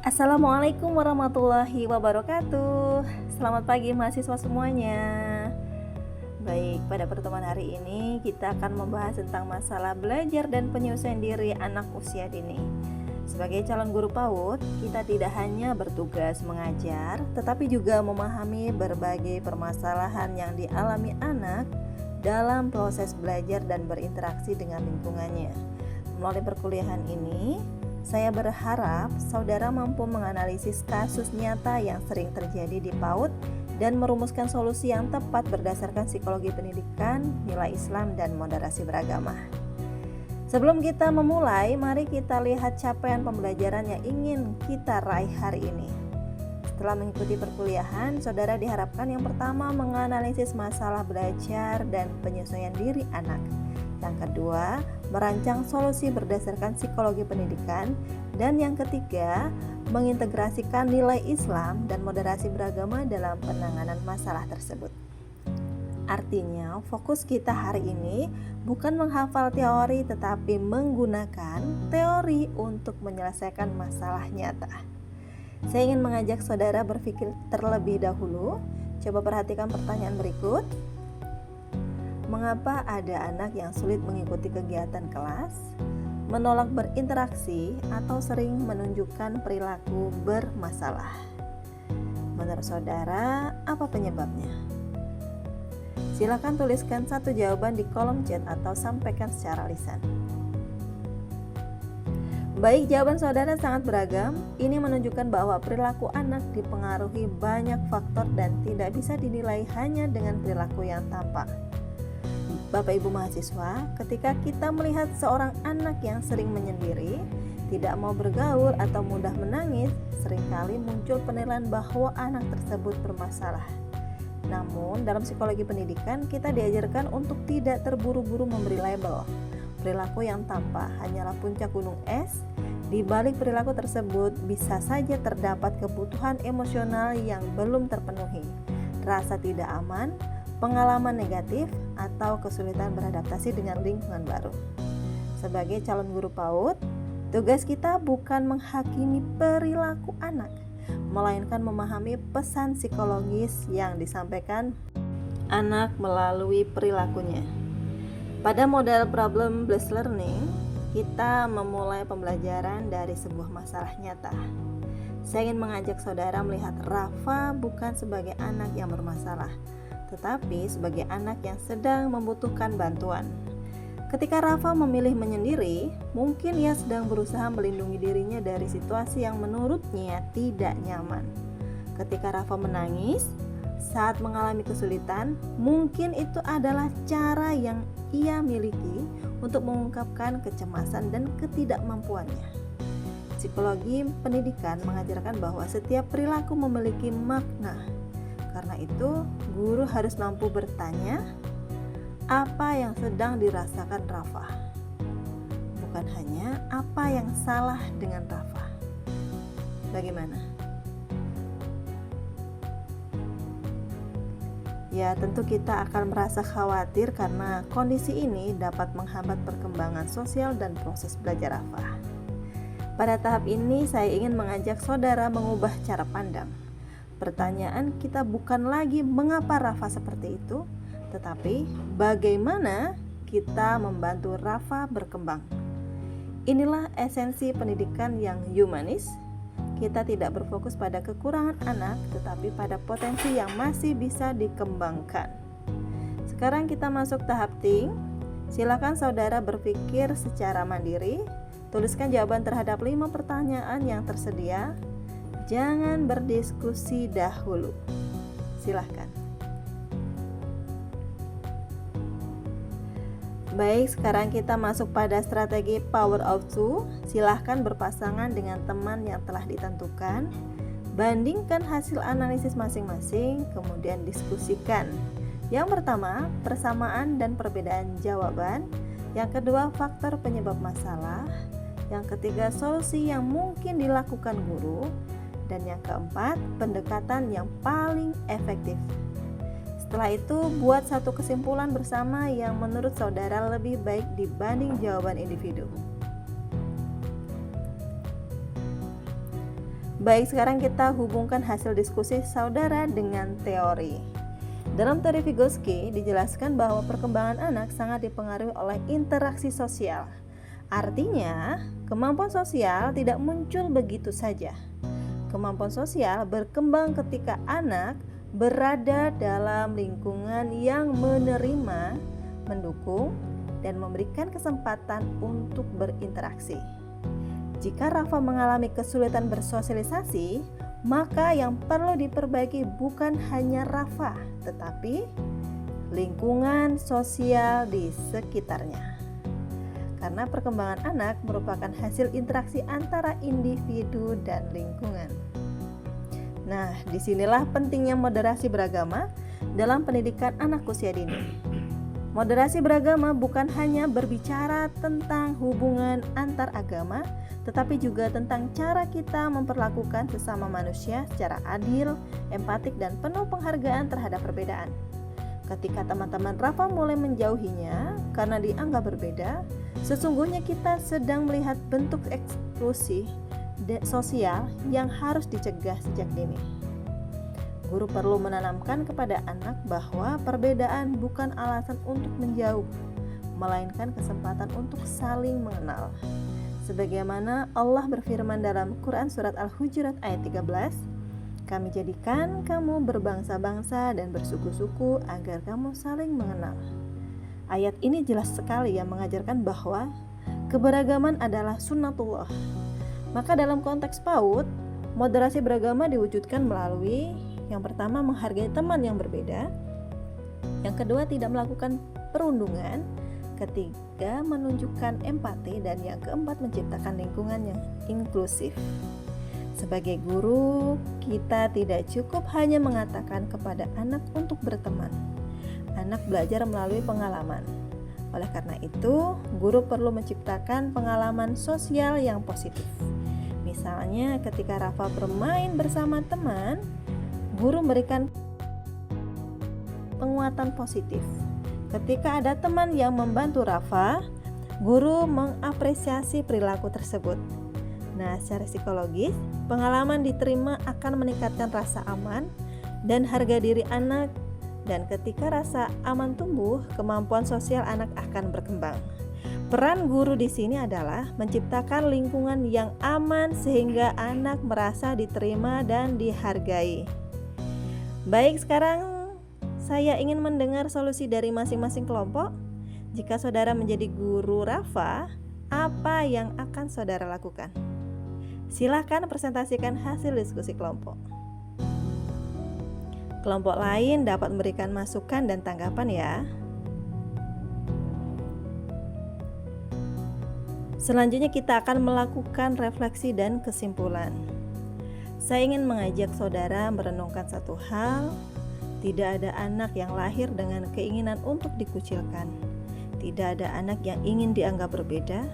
Assalamualaikum warahmatullahi wabarakatuh. Selamat pagi mahasiswa semuanya. Baik, pada pertemuan hari ini kita akan membahas tentang masalah belajar dan penyelesaian diri anak usia dini. Sebagai calon guru PAUD, kita tidak hanya bertugas mengajar, tetapi juga memahami berbagai permasalahan yang dialami anak dalam proses belajar dan berinteraksi dengan lingkungannya. Melalui perkuliahan ini, saya berharap saudara mampu menganalisis kasus nyata yang sering terjadi di PAUD dan merumuskan solusi yang tepat berdasarkan psikologi pendidikan, nilai Islam, dan moderasi beragama. Sebelum kita memulai, mari kita lihat capaian pembelajaran yang ingin kita raih hari ini. Setelah mengikuti perkuliahan, saudara diharapkan yang pertama menganalisis masalah belajar dan penyesuaian diri anak. Yang kedua, merancang solusi berdasarkan psikologi pendidikan. Dan yang ketiga, mengintegrasikan nilai Islam dan moderasi beragama dalam penanganan masalah tersebut. Artinya, fokus kita hari ini bukan menghafal teori tetapi menggunakan teori untuk menyelesaikan masalah nyata. Saya ingin mengajak saudara berpikir terlebih dahulu. Coba perhatikan pertanyaan berikut. Mengapa ada anak yang sulit mengikuti kegiatan kelas, menolak berinteraksi, atau sering menunjukkan perilaku bermasalah? Menurut saudara, apa penyebabnya? Silakan tuliskan satu jawaban di kolom chat atau sampaikan secara lisan. Baik, jawaban saudara sangat beragam. Ini menunjukkan bahwa perilaku anak dipengaruhi banyak faktor dan tidak bisa dinilai hanya dengan perilaku yang tampak. Bapak Ibu mahasiswa, ketika kita melihat seorang anak yang sering menyendiri, tidak mau bergaul atau mudah menangis, seringkali muncul penilaian bahwa anak tersebut bermasalah. Namun, dalam psikologi pendidikan, kita diajarkan untuk tidak terburu-buru memberi label. Perilaku yang tampak hanyalah puncak gunung es. Di balik perilaku tersebut bisa saja terdapat kebutuhan emosional yang belum terpenuhi, rasa tidak aman, pengalaman negatif, atau kesulitan beradaptasi dengan lingkungan baru. Sebagai calon guru PAUD, tugas kita bukan menghakimi perilaku anak, melainkan memahami pesan psikologis yang disampaikan anak melalui perilakunya. Pada model problem-based learning, kita memulai pembelajaran dari sebuah masalah nyata. Saya ingin mengajak saudara melihat Rafa bukan sebagai anak yang bermasalah, tetapi sebagai anak yang sedang membutuhkan bantuan. Ketika Rafa memilih menyendiri, mungkin ia sedang berusaha melindungi dirinya dari situasi yang menurutnya tidak nyaman. Ketika Rafa menangis saat mengalami kesulitan, mungkin itu adalah cara yang ia miliki untuk mengungkapkan kecemasan dan ketidakmampuannya. Psikologi pendidikan mengajarkan bahwa setiap perilaku memiliki makna. Karena itu, guru harus mampu bertanya, apa yang sedang dirasakan Rafa? Bukan hanya apa yang salah dengan Rafa. Bagaimana? Ya, tentu kita akan merasa khawatir karena kondisi ini dapat menghambat perkembangan sosial dan proses belajar Rafa. Pada tahap ini, saya ingin mengajak saudara mengubah cara pandang. Pertanyaan kita bukan lagi mengapa Rafa seperti itu, tetapi bagaimana kita membantu Rafa berkembang. Inilah esensi pendidikan yang humanis. Kita tidak berfokus pada kekurangan anak, tetapi pada potensi yang masih bisa dikembangkan. Sekarang kita masuk tahap think. Silakan saudara berpikir secara mandiri. Tuliskan jawaban terhadap 5 pertanyaan yang tersedia. Jangan berdiskusi dahulu. Silahkan. Baik, sekarang kita masuk pada strategi power of two. Silahkan berpasangan dengan teman yang telah ditentukan. Bandingkan hasil analisis masing-masing, kemudian diskusikan. Yang pertama, persamaan dan perbedaan jawaban. Yang kedua, faktor penyebab masalah. Yang ketiga, solusi yang mungkin dilakukan guru. Dan yang keempat, pendekatan yang paling efektif. Setelah itu, buat satu kesimpulan bersama yang menurut saudara lebih baik dibanding jawaban individu. Baik, sekarang kita hubungkan hasil diskusi saudara dengan teori. Dalam teori Vygotsky dijelaskan bahwa perkembangan anak sangat dipengaruhi oleh interaksi sosial. Artinya, kemampuan sosial tidak muncul begitu saja. Kemampuan sosial berkembang ketika anak berada dalam lingkungan yang menerima, mendukung, dan memberikan kesempatan untuk berinteraksi. Jika Rafa mengalami kesulitan bersosialisasi, maka yang perlu diperbaiki bukan hanya Rafa, tetapi lingkungan sosial di sekitarnya. Karena perkembangan anak merupakan hasil interaksi antara individu dan lingkungan. Nah, disinilah pentingnya moderasi beragama dalam pendidikan anak usia dini. Moderasi beragama bukan hanya berbicara tentang hubungan antar agama, tetapi juga tentang cara kita memperlakukan sesama manusia secara adil, empatik, dan penuh penghargaan terhadap perbedaan. Ketika teman-teman Rafa mulai menjauhinya karena dianggap berbeda, sesungguhnya kita sedang melihat bentuk eksklusi sosial yang harus dicegah sejak dini. Guru perlu menanamkan kepada anak bahwa perbedaan bukan alasan untuk menjauh, melainkan kesempatan untuk saling mengenal. Sebagaimana Allah berfirman dalam Quran Surat Al-Hujurat ayat 13, "Kami jadikan kamu berbangsa-bangsa dan bersuku-suku agar kamu saling mengenal." Ayat ini jelas sekali yang mengajarkan bahwa keberagaman adalah sunnatullah. Maka dalam konteks PAUD, moderasi beragama diwujudkan melalui yang pertama menghargai teman yang berbeda, yang kedua tidak melakukan perundungan, ketiga menunjukkan empati, dan yang keempat menciptakan lingkungan yang inklusif. Sebagai guru, kita tidak cukup hanya mengatakan kepada anak untuk berteman. Anak belajar melalui pengalaman. Oleh karena itu, guru perlu menciptakan pengalaman sosial yang positif. Misalnya ketika Rafa bermain bersama teman, guru memberikan penguatan positif. Ketika ada teman yang membantu Rafa, guru mengapresiasi perilaku tersebut. Nah, secara psikologis, pengalaman diterima akan meningkatkan rasa aman dan harga diri anak, dan ketika rasa aman tumbuh, kemampuan sosial anak akan berkembang. Peran guru di sini adalah menciptakan lingkungan yang aman sehingga anak merasa diterima dan dihargai. Baik, sekarang saya ingin mendengar solusi dari masing-masing kelompok. Jika saudara menjadi guru Rafa, apa yang akan saudara lakukan? Silakan presentasikan hasil diskusi kelompok. Kelompok lain dapat memberikan masukan dan tanggapan ya. Selanjutnya kita akan melakukan refleksi dan kesimpulan. Saya ingin mengajak saudara merenungkan satu hal. Tidak ada anak yang lahir dengan keinginan untuk dikucilkan. Tidak ada anak yang ingin dianggap berbeda.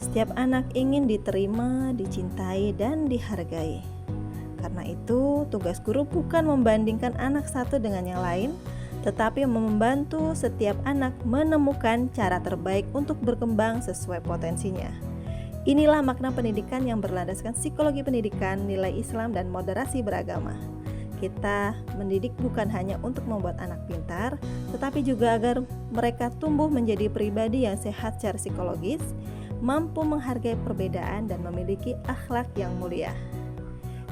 Setiap anak ingin diterima, dicintai, dan dihargai. Karena itu, tugas guru bukan membandingkan anak satu dengan yang lain, tetapi membantu setiap anak menemukan cara terbaik untuk berkembang sesuai potensinya. Inilah makna pendidikan yang berlandaskan psikologi pendidikan, nilai Islam, dan moderasi beragama. Kita mendidik bukan hanya untuk membuat anak pintar, tetapi juga agar mereka tumbuh menjadi pribadi yang sehat secara psikologis, mampu menghargai perbedaan, dan memiliki akhlak yang mulia.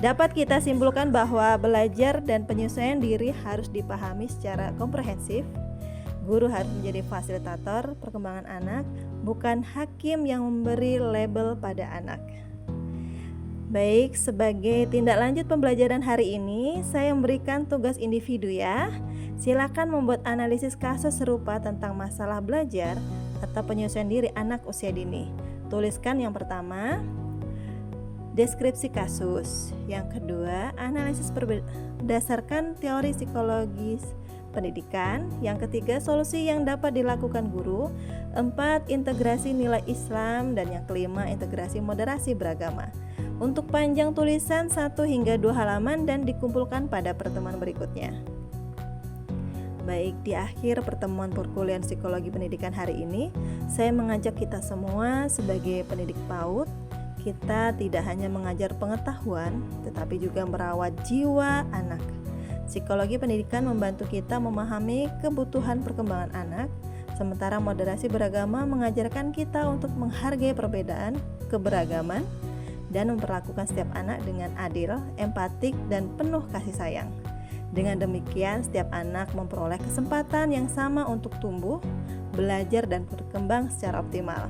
Dapat kita simpulkan bahwa belajar dan penyesuaian diri harus dipahami secara komprehensif. Guru harus menjadi fasilitator perkembangan anak, bukan hakim yang memberi label pada anak. Baik, sebagai tindak lanjut pembelajaran hari ini, saya memberikan tugas individu ya. Silakan membuat analisis kasus serupa tentang masalah belajar atau penyesuaian diri anak usia dini. Tuliskan yang pertama, deskripsi kasus. Yang kedua, analisis berdasarkan teori psikologis pendidikan. Yang ketiga, solusi yang dapat dilakukan guru. 4, integrasi nilai Islam. Dan yang kelima, integrasi moderasi beragama. Untuk panjang tulisan 1 hingga 2 halaman dan dikumpulkan pada pertemuan berikutnya. Baik, di akhir pertemuan perkuliahan psikologi pendidikan hari ini, saya mengajak kita semua sebagai pendidik PAUD, kita tidak hanya mengajar pengetahuan, tetapi juga merawat jiwa anak. Psikologi pendidikan membantu kita memahami kebutuhan perkembangan anak, sementara moderasi beragama mengajarkan kita untuk menghargai perbedaan, keberagaman, dan memperlakukan setiap anak dengan adil, empatik, dan penuh kasih sayang. Dengan demikian, setiap anak memperoleh kesempatan yang sama untuk tumbuh, belajar, dan berkembang secara optimal.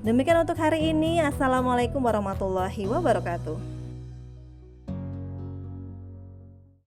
Demikian untuk hari ini. Assalamualaikum warahmatullahi wabarakatuh.